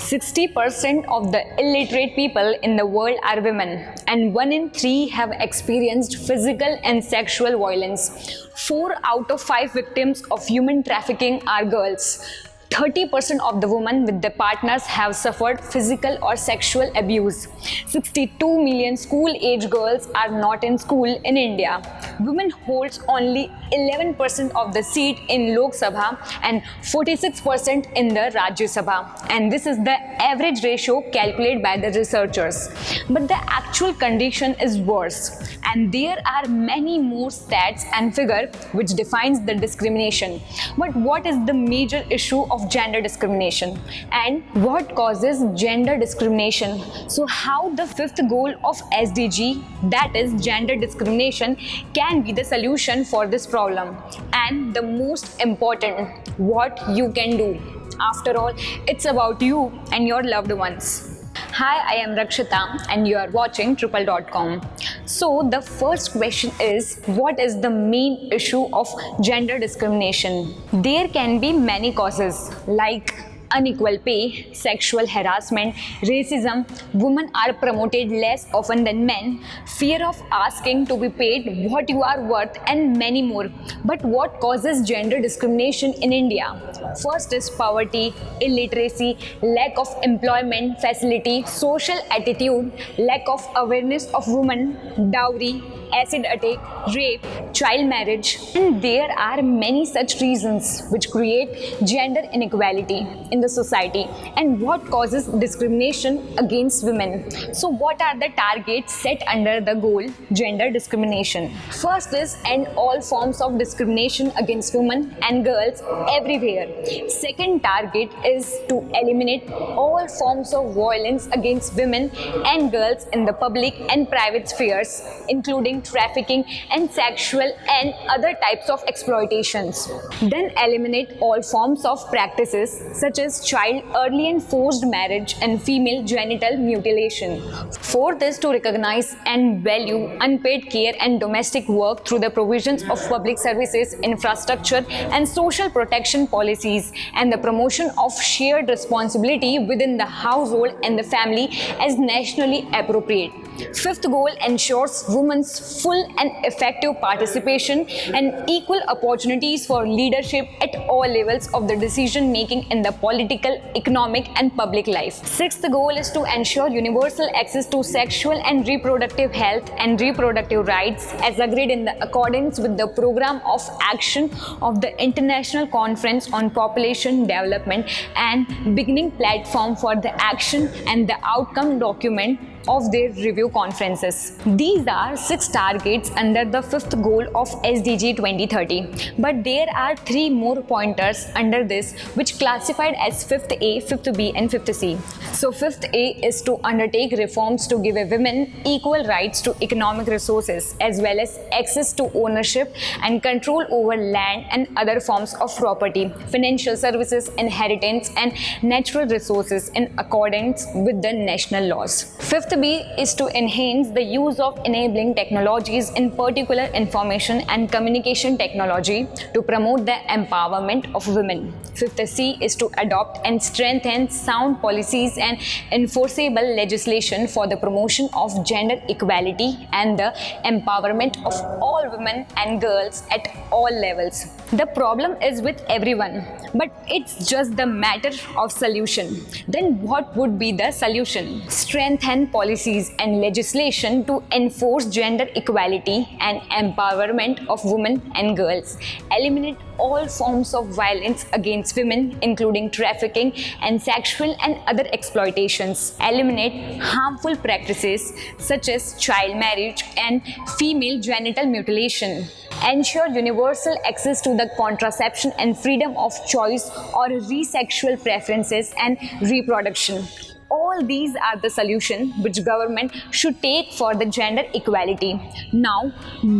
60% of the illiterate people in the world are women, and 1 in 3 have experienced physical and sexual violence. 4 out of 5 victims of human trafficking are girls. 30% of the women with their partners have suffered physical or sexual abuse. 62 million school-age girls are not in school in India. Women holds only 11% of the seat in Lok Sabha and 46% in the Rajya Sabha. And this is the average ratio calculated by the researchers. But the actual condition is worse. And there are many more stats and figures which defines the discrimination. But what is the major issue of gender discrimination and what causes gender discrimination? So how the fifth goal of SDG, that is gender discrimination, can be the solution for this problem, and the most important, what you can do. After all, it's about you and your loved ones. Hi, I am Rakshita and you are watching Triple.com. So the first question is, what is the main issue of gender discrimination? There can be many causes like unequal pay, sexual harassment, racism, women are promoted less often than men, fear of asking to be paid what you are worth, and many more. But what causes gender discrimination in India? First is poverty, illiteracy, lack of employment facility, social attitude, lack of awareness of women, dowry, acid attack, rape, child marriage, and there are many such reasons which create gender inequality in the society. And what causes discrimination against women? So what are the targets set under the goal gender discrimination? First is end all forms of discrimination against women and girls everywhere. Second target is to eliminate all forms of violence against women and girls in the public and private spheres, including trafficking and sexual and other types of exploitations. Then eliminate all forms of practices such as child early and forced marriage and female genital mutilation. Fourth is to recognize and value unpaid care and domestic work through the provisions of public services, infrastructure and social protection policies, and the promotion of shared responsibility within the household and the family as nationally appropriate. Fifth goal ensures women's full and effective participation and equal opportunities for leadership at all levels of the decision making in the political, economic and public life. Sixth goal is to ensure universal access to sexual and reproductive health and reproductive rights as agreed in the accordance with the program of action of the International Conference on Population Development and beginning platform for the action and the outcome document of their review conferences. These are 6 targets under the 5th goal of SDG 2030. But there are 3 more pointers under this which classified as 5th A, 5th B and 5th C. So 5th A is to undertake reforms to give women equal rights to economic resources as well as access to ownership and control over land and other forms of property, financial services, inheritance and natural resources in accordance with the national laws. 5th B is to enhance the use of enabling technologies, in particular information and communication technology, to promote the empowerment of women. 5th C is to adopt and strengthen sound policies and enforceable legislation for the promotion of gender equality and the empowerment of all women and girls at all levels. The problem is with everyone, but it's just the matter of solution. Then what would be the solution? Strengthen policies and legislation to enforce gender equality and empowerment of women and girls. Eliminate all forms of violence against women, including trafficking and sexual and other exploitations. Eliminate harmful practices such as child marriage and female genital mutilation. Ensure universal access to the contraception and freedom of choice or resexual preferences and reproduction. All all these are the solution which government should take for the gender equality. Now,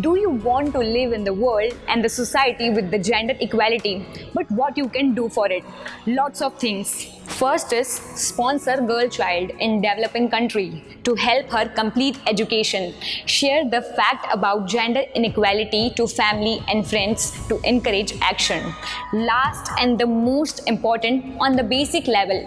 do you want to live in the world and the society with the gender equality? But what you can do for it? Lots of things. First is sponsor girl child in developing country to help her complete education. Share the fact about gender inequality to family and friends to encourage action. Last and the most important, on the basic level,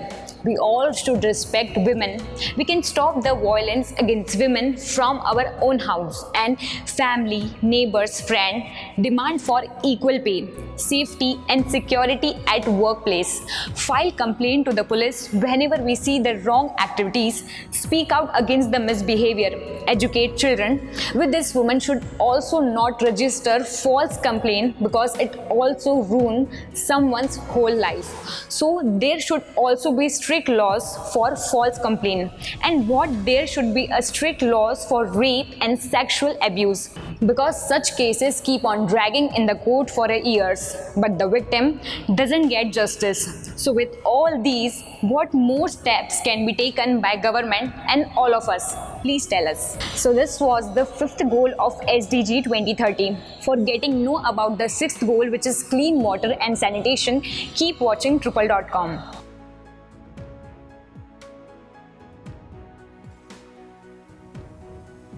we all should respect women. We can stop the violence against women from our own house and family, neighbors, friend. Demand for equal pay, safety and security at workplace. File complaint to the police whenever we see the wrong activities. Speak out against the misbehavior. Educate children. With this, women should also not register false complaint because it also ruins someone's whole life. So there should also be strict laws for false complaint, and what there should be a strict laws for rape and sexual abuse, because such cases keep on dragging in the court for years, but the victim doesn't get justice. So with all these, what more steps can be taken by government and all of us? Please tell us. So this was the 5th goal of SDG 2030. For getting know about the 6th goal, which is clean water and sanitation, keep watching Trupal.com.